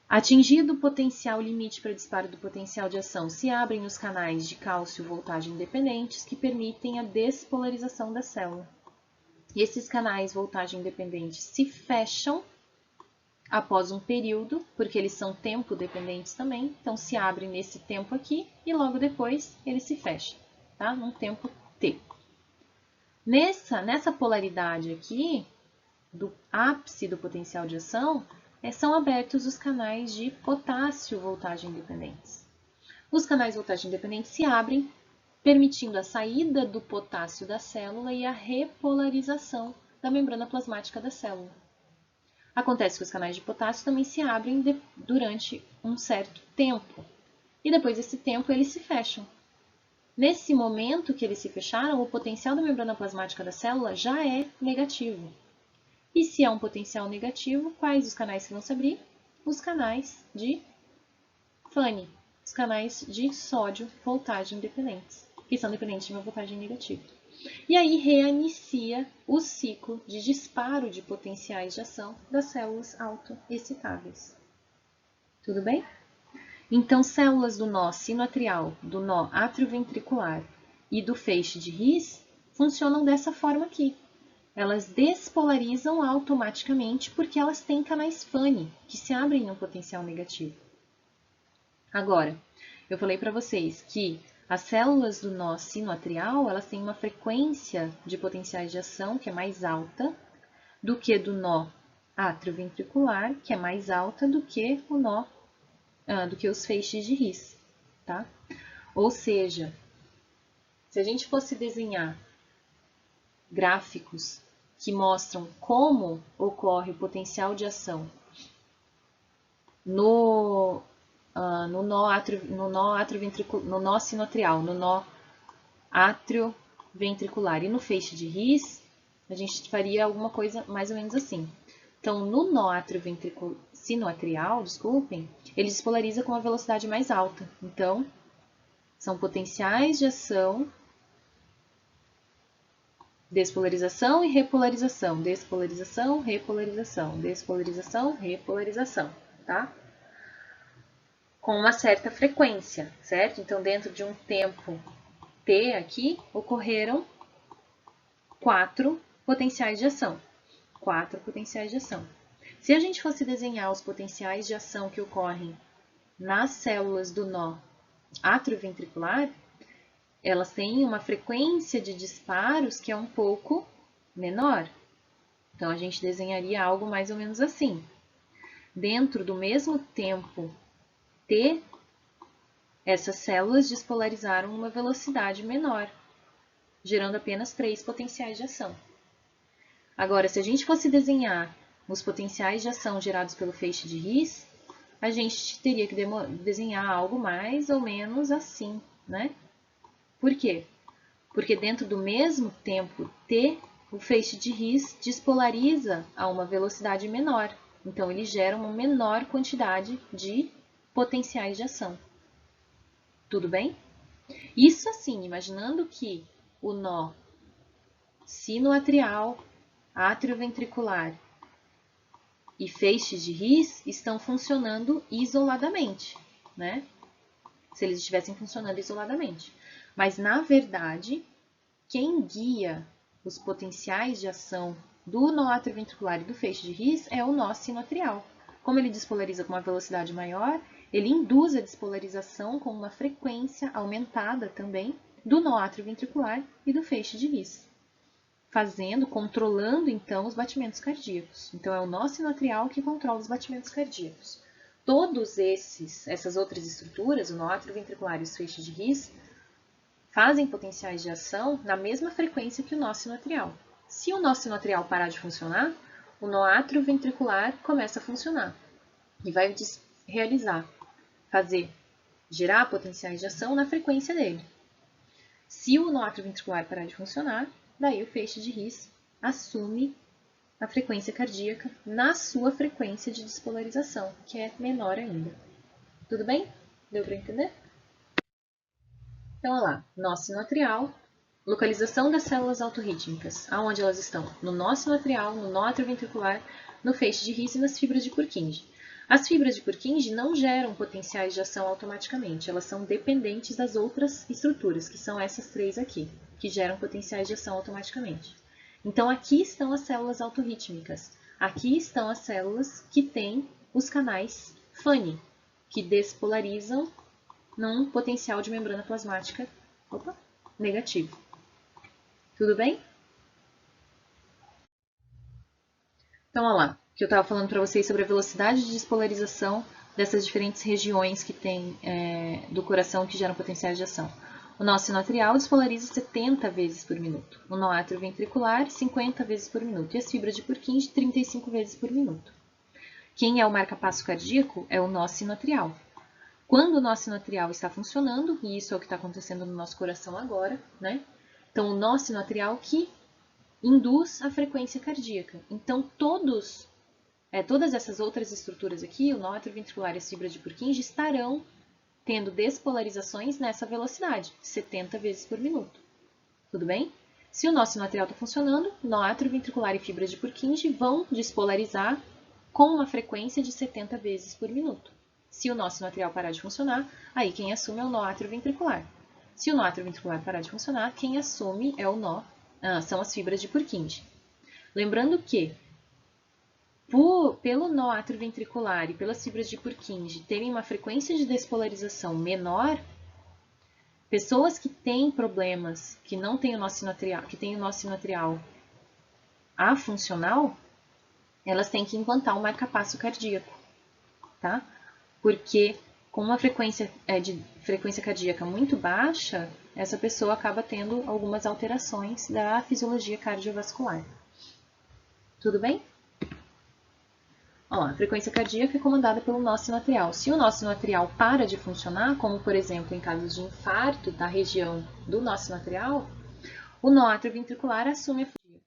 Atingido o potencial limite para disparo do potencial de ação, se abrem os canais de cálcio voltagem independentes, que permitem a despolarização da célula. E esses canais voltagem independentes se fecham após um período, porque eles são tempo dependentes também, então se abrem nesse tempo aqui e logo depois ele se fecha, tá? Num tempo t. Nessa polaridade aqui, do ápice do potencial de ação, são abertos os canais de potássio voltagem independentes. Os canais voltagem independentes se abrem, permitindo a saída do potássio da célula e a repolarização da membrana plasmática da célula. Acontece que os canais de potássio também se abrem durante um certo tempo, e depois desse tempo eles se fecham. Nesse momento que eles se fecharam, o potencial da membrana plasmática da célula já é negativo. E se é um potencial negativo, quais os canais que vão se abrir? Os canais de FANI, os canais de sódio voltagem independentes, que são dependentes de uma voltagem negativa. E aí reinicia o ciclo de disparo de potenciais de ação das células autoexcitáveis. Tudo bem? Então, células do nó sinoatrial, do nó atrioventricular e do feixe de His funcionam dessa forma aqui. Elas despolarizam automaticamente porque elas têm canais FANI, que se abrem em um potencial negativo. Agora, eu falei para vocês que as células do nó sinoatrial, elas têm uma frequência de potenciais de ação que é mais alta do que do nó atrioventricular, que é mais alta do que os feixes de His, tá? Ou seja, se a gente fosse desenhar gráficos que mostram como ocorre o potencial de ação no nó sinoatrial, no nó atrioventricular e no feixe de His, a gente faria alguma coisa mais ou menos assim. Então, no nó sinoatrial, ele despolariza com uma velocidade mais alta. Então, são potenciais de ação, despolarização e repolarização, despolarização, repolarização, despolarização, repolarização, tá? Com uma certa frequência, certo? Então, dentro de um tempo t aqui, ocorreram 4 potenciais de ação. 4 potenciais de ação. Se a gente fosse desenhar os potenciais de ação que ocorrem nas células do nó atrioventricular, elas têm uma frequência de disparos que é um pouco menor. Então, a gente desenharia algo mais ou menos assim. Dentro do mesmo tempo t, essas células despolarizaram uma velocidade menor, gerando apenas 3 potenciais de ação. Agora, se a gente fosse desenhar os potenciais de ação gerados pelo feixe de His, a gente teria que desenhar algo mais ou menos assim, né? Por quê? Porque dentro do mesmo tempo t, o feixe de His despolariza a uma velocidade menor. Então, ele gera uma menor quantidade de potenciais de ação. Tudo bem? Isso assim, imaginando que o nó sinoatrial, atrioventricular e feixes de His estão funcionando isoladamente, né? Se eles estivessem funcionando isoladamente. Mas, na verdade, quem guia os potenciais de ação do nó atrioventricular e do feixe de His é o nó sinoatrial. Como ele despolariza com uma velocidade maior, ele induz a despolarização com uma frequência aumentada também do nó atrioventricular e do feixe de His, controlando então os batimentos cardíacos. Então é o nó sinoatrial que controla os batimentos cardíacos. Todos essas outras estruturas, o nó atrioventricular e os feixes de His, fazem potenciais de ação na mesma frequência que o nó sinoatrial. Se o nó sinoatrial parar de funcionar, o nó atrioventricular começa a funcionar e vai gerar potenciais de ação na frequência dele. Se o nó atrioventricular parar de funcionar, daí o feixe de His assume a frequência cardíaca na sua frequência de despolarização, que é menor ainda. Tudo bem? Deu para entender? Então, olha lá, nó sinoatrial, localização das células autorrítmicas. Aonde elas estão? No nó sinoatrial, no nó atrioventricular, no feixe de His e nas fibras de Purkinje. As fibras de Purkinje não geram potenciais de ação automaticamente, elas são dependentes das outras estruturas, que são essas três aqui, que geram potenciais de ação automaticamente. Então, aqui estão as células autorrítmicas. Aqui estão as células que têm os canais Fanny, que despolarizam num potencial de membrana plasmática negativo. Tudo bem? Então, olha lá, que eu estava falando para vocês sobre a velocidade de despolarização dessas diferentes regiões que tem do coração que geram potenciais de ação. O nó sinoatrial despolariza 70 vezes por minuto. O nó atrioventricular, 50 vezes por minuto. E as fibras de Purkinje, 35 vezes por minuto. Quem é o marca-passo cardíaco é o nó sinoatrial. Quando o nó sinoatrial está funcionando, e isso é o que está acontecendo no nosso coração agora, né? Então, o nó sinoatrial que induz a frequência cardíaca. Então, todas essas outras estruturas aqui, o nó atrioventricular e as fibras de Purkinje, estarão tendo despolarizações nessa velocidade, 70 vezes por minuto. Tudo bem? Se o nó sinoatrial está funcionando, nó atrioventricular e fibras de Purkinje vão despolarizar com uma frequência de 70 vezes por minuto. Se o nó sinoatrial parar de funcionar, aí quem assume é o nó atrioventricular. Se o nó atrioventricular parar de funcionar, quem assume são as fibras de Purkinje. Lembrando que pelo nó atrioventricular e pelas fibras de Purkinje terem uma frequência de despolarização menor, pessoas que têm problemas, que não têm o nó sinoatrial, que têm o nó sinoatrial afuncional, elas têm que implantar um marca-passo cardíaco, tá? Porque com uma frequência cardíaca muito baixa, essa pessoa acaba tendo algumas alterações da fisiologia cardiovascular. Tudo bem? Ó, a frequência cardíaca é comandada pelo nó sinoatrial. Se o nó sinoatrial para de funcionar, como por exemplo em casos de infarto da região do nó sinoatrial, o nó atrioventricular assume a função.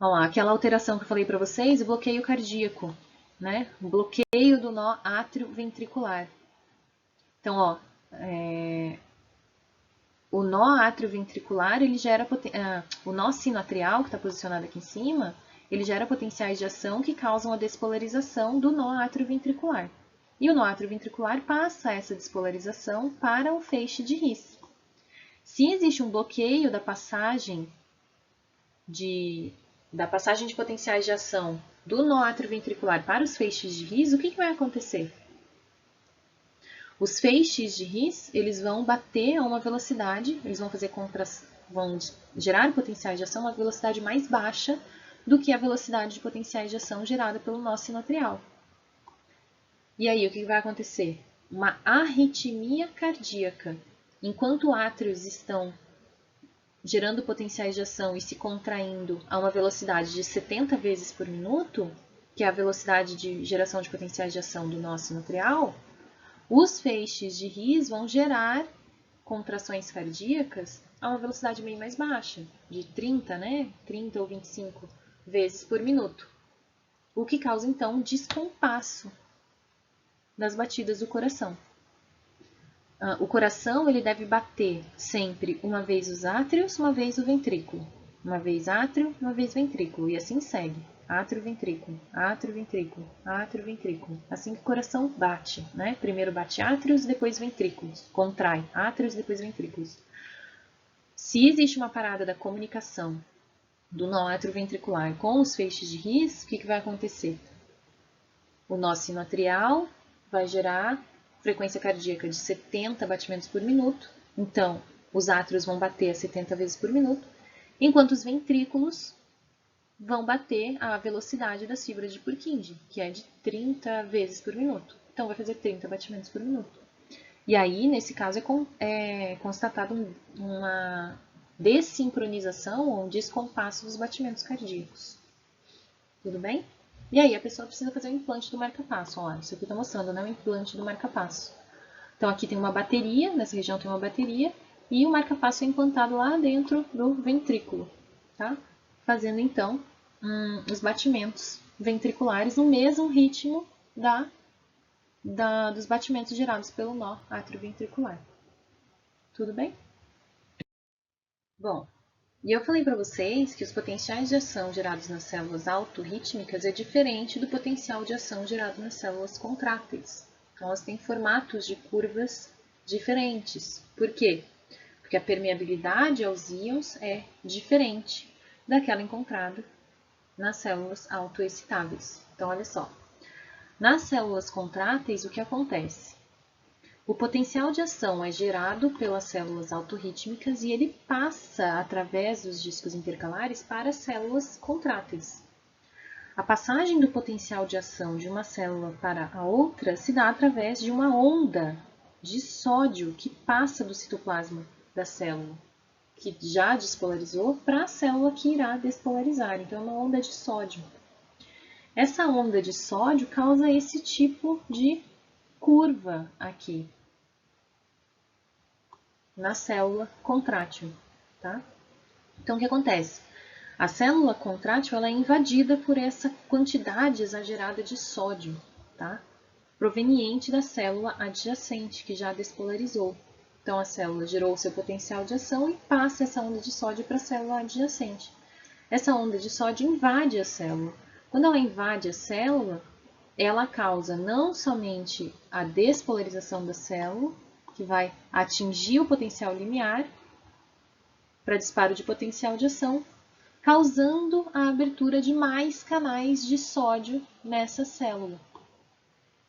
Ó, aquela alteração que eu falei para vocês, o bloqueio cardíaco, né? O bloqueio do nó atrioventricular. Então, ó, o nó atrioventricular, ele gera o nó sinoatrial, que está posicionado aqui em cima, ele gera potenciais de ação que causam a despolarização do nó atrioventricular. E o nó atrioventricular passa essa despolarização para o feixe de His. Se existe um bloqueio da passagem de potenciais de ação do nó atrioventricular para os feixes de His, o que vai acontecer? Os feixes de His, eles vão bater a uma velocidade, eles vão gerar potenciais de ação a uma velocidade mais baixa do que a velocidade de potenciais de ação gerada pelo nó sinoatrial. E aí, o que vai acontecer? Uma arritmia cardíaca. Enquanto átrios estão gerando potenciais de ação e se contraindo a uma velocidade de 70 vezes por minuto, que é a velocidade de geração de potenciais de ação do nó sinoatrial, os feixes de His vão gerar contrações cardíacas a uma velocidade bem mais baixa, de 30, né? 30 ou 25 vezes por minuto, o que causa então um descompasso das batidas do coração. O coração ele deve bater sempre uma vez os átrios, uma vez o ventrículo, uma vez átrio, uma vez ventrículo, e assim segue, átrio, ventrículo, átrio, ventrículo, átrio, ventrículo, assim que o coração bate, né? Primeiro bate átrios, depois ventrículos, contrai átrios, depois ventrículos. Se existe uma parada da comunicação do nó atrioventricular com os feixes de His, o que vai acontecer? O nó sinoatrial vai gerar frequência cardíaca de 70 batimentos por minuto, então os átrios vão bater a 70 vezes por minuto, enquanto os ventrículos vão bater a velocidade das fibras de Purkinje, que é de 30 vezes por minuto. Então vai fazer 30 batimentos por minuto. E aí, nesse caso, é constatado uma dessincronização ou um descompasso dos batimentos cardíacos. Tudo bem? E aí a pessoa precisa fazer o implante do marca-passo. Ó, isso aqui está mostrando, né? O implante do marca-passo. Então aqui tem uma bateria, nessa região tem uma bateria, e o marca-passo é implantado lá dentro do ventrículo, tá? Fazendo então os batimentos ventriculares no mesmo ritmo dos batimentos gerados pelo nó atrioventricular. Tudo bem? Bom, e eu falei para vocês que os potenciais de ação gerados nas células autorrítmicas é diferente do potencial de ação gerado nas células contráteis. Então, elas têm formatos de curvas diferentes. Por quê? Porque a permeabilidade aos íons é diferente daquela encontrada nas células autoexcitáveis. Então, olha só. Nas células contráteis, o que acontece? O potencial de ação é gerado pelas células autorrítmicas e ele passa através dos discos intercalares para as células contráteis. A passagem do potencial de ação de uma célula para a outra se dá através de uma onda de sódio que passa do citoplasma da célula, que já despolarizou, para a célula que irá despolarizar. Então, é uma onda de sódio. Essa onda de sódio causa esse tipo de curva aqui na célula contrátil, tá? Então, o que acontece? A célula contrátil ela é invadida por essa quantidade exagerada de sódio, tá? Proveniente da célula adjacente, que já despolarizou. Então, a célula gerou o seu potencial de ação e passa essa onda de sódio para a célula adjacente. Essa onda de sódio invade a célula. Quando ela invade a célula, ela causa não somente a despolarização da célula, que vai atingir o potencial limiar para disparo de potencial de ação, causando a abertura de mais canais de sódio nessa célula.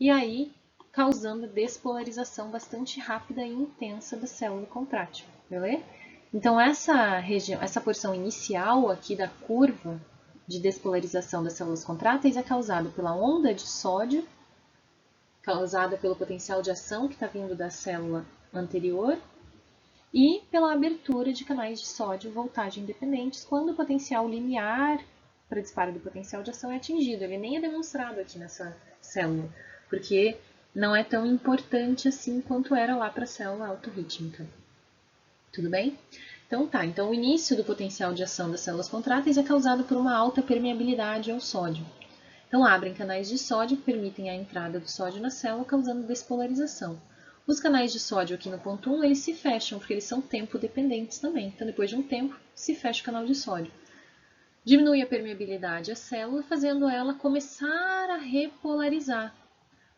E aí, causando despolarização bastante rápida e intensa da célula contrátil, beleza? Então, essa porção inicial aqui da curva de despolarização das células contráteis é causada pela onda de sódio, causada pelo potencial de ação que está vindo da célula anterior, e pela abertura de canais de sódio voltagem independentes quando o potencial limiar para disparo do potencial de ação é atingido. Ele nem é demonstrado aqui nessa célula, porque não é tão importante assim quanto era lá para a célula autorrítmica. Tudo bem? Então tá, então o início do potencial de ação das células contráteis é causado por uma alta permeabilidade ao sódio. Então abrem canais de sódio que permitem a entrada do sódio na célula, causando despolarização. Os canais de sódio aqui no ponto 1, eles se fecham, porque eles são tempo dependentes também. Então depois de um tempo, se fecha o canal de sódio. Diminui a permeabilidade à célula, fazendo ela começar a repolarizar.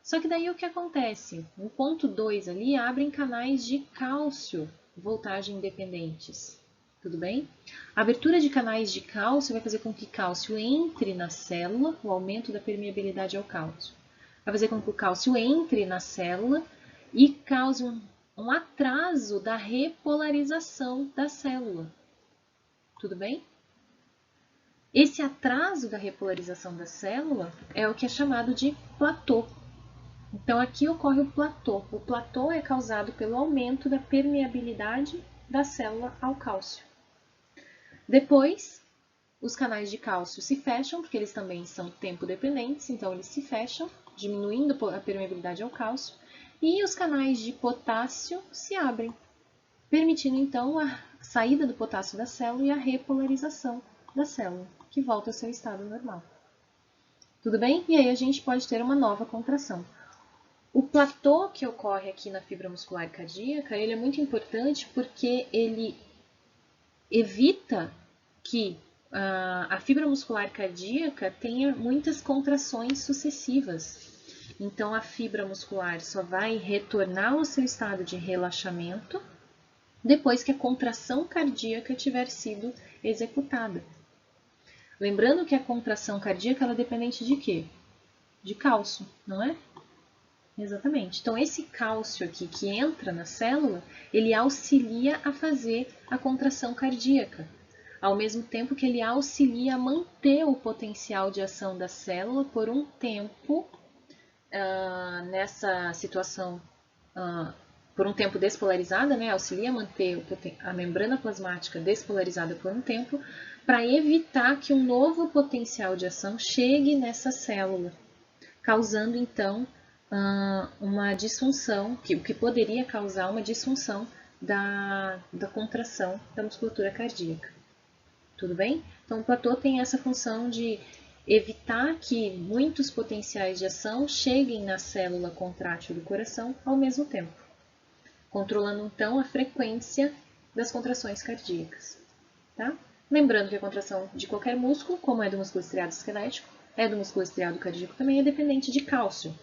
Só que daí o que acontece? No ponto 2 ali, abrem canais de cálcio, voltagem independentes. Tudo bem? A abertura de canais de cálcio vai fazer com que cálcio entre na célula, o aumento da permeabilidade ao cálcio. Vai fazer com que o cálcio entre na célula e cause um atraso da repolarização da célula. Tudo bem? Esse atraso da repolarização da célula é o que é chamado de platô. Então, aqui ocorre o platô. O platô é causado pelo aumento da permeabilidade da célula ao cálcio. Depois, os canais de cálcio se fecham, porque eles também são tempo dependentes, então eles se fecham, diminuindo a permeabilidade ao cálcio, e os canais de potássio se abrem, permitindo então a saída do potássio da célula e a repolarização da célula, que volta ao seu estado normal. Tudo bem? E aí a gente pode ter uma nova contração. O platô que ocorre aqui na fibra muscular cardíaca, ele é muito importante porque ele evita que a fibra muscular cardíaca tenha muitas contrações sucessivas. Então, a fibra muscular só vai retornar ao seu estado de relaxamento depois que a contração cardíaca tiver sido executada. Lembrando que a contração cardíaca ela é dependente de quê? De cálcio, não é? Exatamente. Então, esse cálcio aqui que entra na célula, ele auxilia a fazer a contração cardíaca, ao mesmo tempo que ele auxilia a manter o potencial de ação da célula por um tempo nessa situação, por um tempo despolarizada, né? Auxilia a manter a membrana plasmática despolarizada por um tempo, para evitar que um novo potencial de ação chegue nessa célula, causando então uma disfunção, o que poderia causar uma disfunção da contração da musculatura cardíaca. Tudo bem? Então, o platô tem essa função de evitar que muitos potenciais de ação cheguem na célula contrátil do coração ao mesmo tempo, controlando então a frequência das contrações cardíacas. Tá? Lembrando que a contração de qualquer músculo, como é do músculo estriado esquelético, é do músculo estriado cardíaco também, é dependente de cálcio.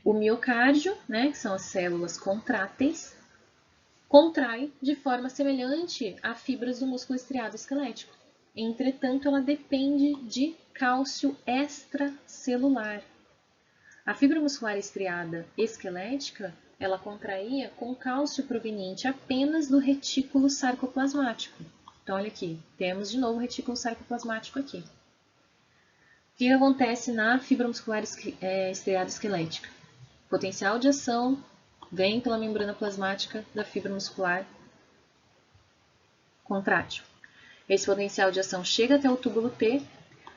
O miocárdio, né, que são as células contráteis, contrai de forma semelhante a fibras do músculo estriado esquelético. Entretanto, ela depende de cálcio extracelular. A fibra muscular estriada esquelética, ela contraía com cálcio proveniente apenas do retículo sarcoplasmático. Então, olha aqui, temos de novo o retículo sarcoplasmático aqui. O que acontece na fibra muscular estriada esquelética? O potencial de ação vem pela membrana plasmática da fibra muscular contrátil. Esse potencial de ação chega até o túbulo T.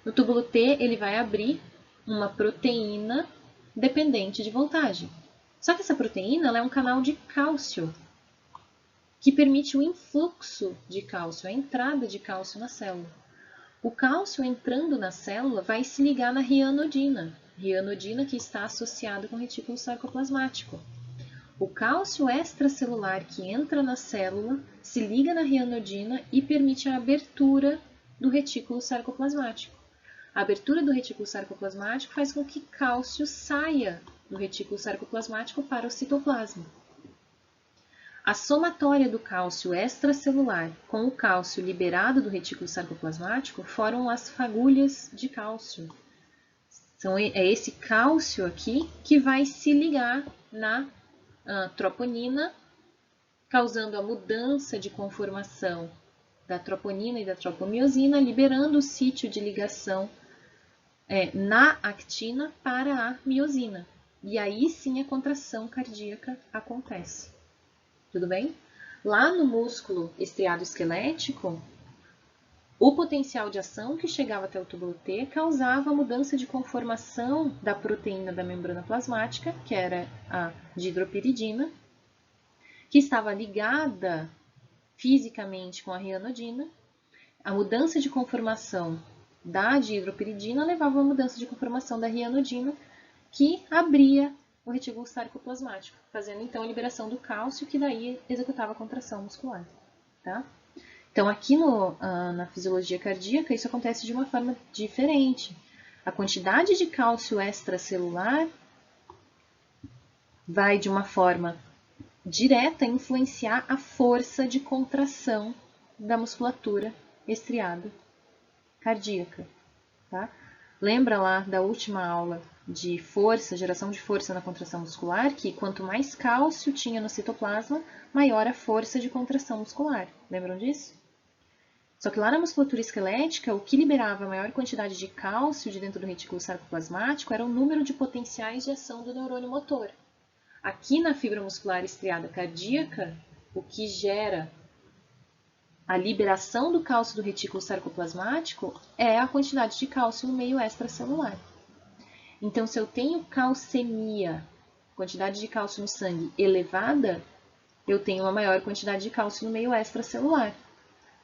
No túbulo T, ele vai abrir uma proteína dependente de voltagem. Só que essa proteína ela é um canal de cálcio, que permite o influxo de cálcio, a entrada de cálcio na célula. O cálcio entrando na célula vai se ligar na rianodina que está associada com o retículo sarcoplasmático. O cálcio extracelular que entra na célula se liga na rianodina e permite a abertura do retículo sarcoplasmático. A abertura do retículo sarcoplasmático faz com que cálcio saia do retículo sarcoplasmático para o citoplasma. A somatória do cálcio extracelular com o cálcio liberado do retículo sarcoplasmático formam as fagulhas de cálcio. Então, é esse cálcio aqui que vai se ligar na troponina, causando a mudança de conformação da troponina e da tropomiosina, liberando o sítio de ligação na actina para a miosina. E aí sim a contração cardíaca acontece. Tudo bem? Lá no músculo estriado esquelético, o potencial de ação que chegava até o túbulo T causava a mudança de conformação da proteína da membrana plasmática, que era a dihidropiridina, que estava ligada fisicamente com a rianodina. A mudança de conformação da dihidropiridina levava a uma mudança de conformação da rianodina, que abria o retículo sarcoplasmático, fazendo então a liberação do cálcio, que daí executava a contração muscular. Tá? Então, aqui na fisiologia cardíaca, isso acontece de uma forma diferente. A quantidade de cálcio extracelular vai, de uma forma direta, influenciar a força de contração da musculatura estriada cardíaca. Tá? Lembra lá da última aula de força, geração de força na contração muscular, que quanto mais cálcio tinha no citoplasma, maior a força de contração muscular. Lembram disso? Só que lá na musculatura esquelética, o que liberava a maior quantidade de cálcio de dentro do retículo sarcoplasmático era o número de potenciais de ação do neurônio motor. Aqui na fibra muscular estriada cardíaca, o que gera a liberação do cálcio do retículo sarcoplasmático é a quantidade de cálcio no meio extracelular. Então, se eu tenho calcemia, quantidade de cálcio no sangue elevada, eu tenho uma maior quantidade de cálcio no meio extracelular.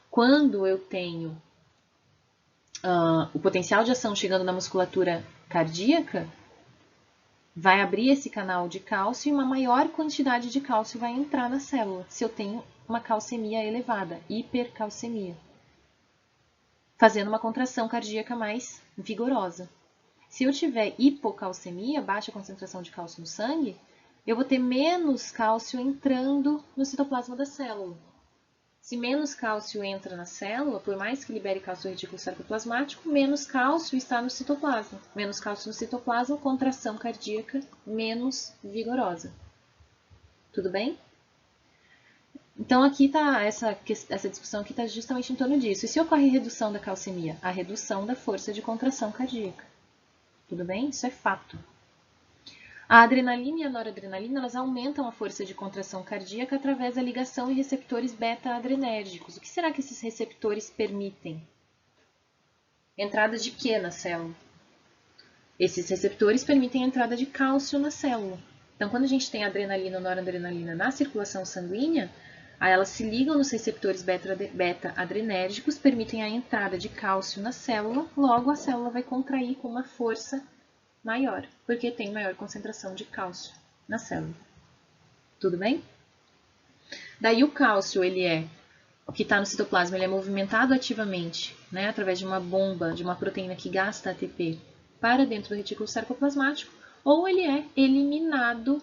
Quando eu tenho o potencial de ação chegando na musculatura cardíaca, vai abrir esse canal de cálcio e uma maior quantidade de cálcio vai entrar na célula, se eu tenho uma calcemia elevada, hipercalcemia, fazendo uma contração cardíaca mais vigorosa. Se eu tiver hipocalcemia, baixa concentração de cálcio no sangue, eu vou ter menos cálcio entrando no citoplasma da célula. Se menos cálcio entra na célula, por mais que libere cálcio no retículo sarcoplasmático, menos cálcio está no citoplasma. Menos cálcio no citoplasma, contração cardíaca menos vigorosa. Tudo bem? Então, aqui está essa discussão aqui está justamente em torno disso. E se ocorre redução da calcemia? A redução da força de contração cardíaca. Tudo bem? Isso é fato. A adrenalina e a noradrenalina elas aumentam a força de contração cardíaca através da ligação em receptores beta-adrenérgicos. O que será que esses receptores permitem? Entrada de quê na célula? Esses receptores permitem a entrada de cálcio na célula. Então, quando a gente tem adrenalina ou noradrenalina na circulação sanguínea, aí elas se ligam nos receptores beta-adrenérgicos, permitem a entrada de cálcio na célula, logo a célula vai contrair com uma força maior, porque tem maior concentração de cálcio na célula. Tudo bem? Daí o cálcio, o que está no citoplasma, ele é movimentado ativamente, né, através de uma bomba, de uma proteína que gasta ATP para dentro do retículo sarcoplasmático, ou ele é eliminado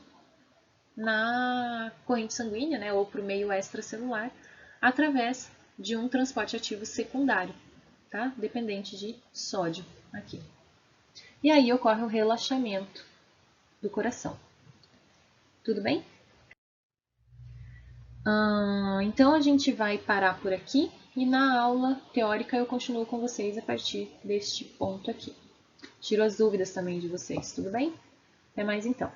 na corrente sanguínea, né, ou para o meio extracelular, através de um transporte ativo secundário, tá? Dependente de sódio aqui. E aí ocorre o relaxamento do coração. Tudo bem? Então a gente vai parar por aqui e na aula teórica eu continuo com vocês a partir deste ponto aqui. Tiro as dúvidas também de vocês, tudo bem? Até mais então.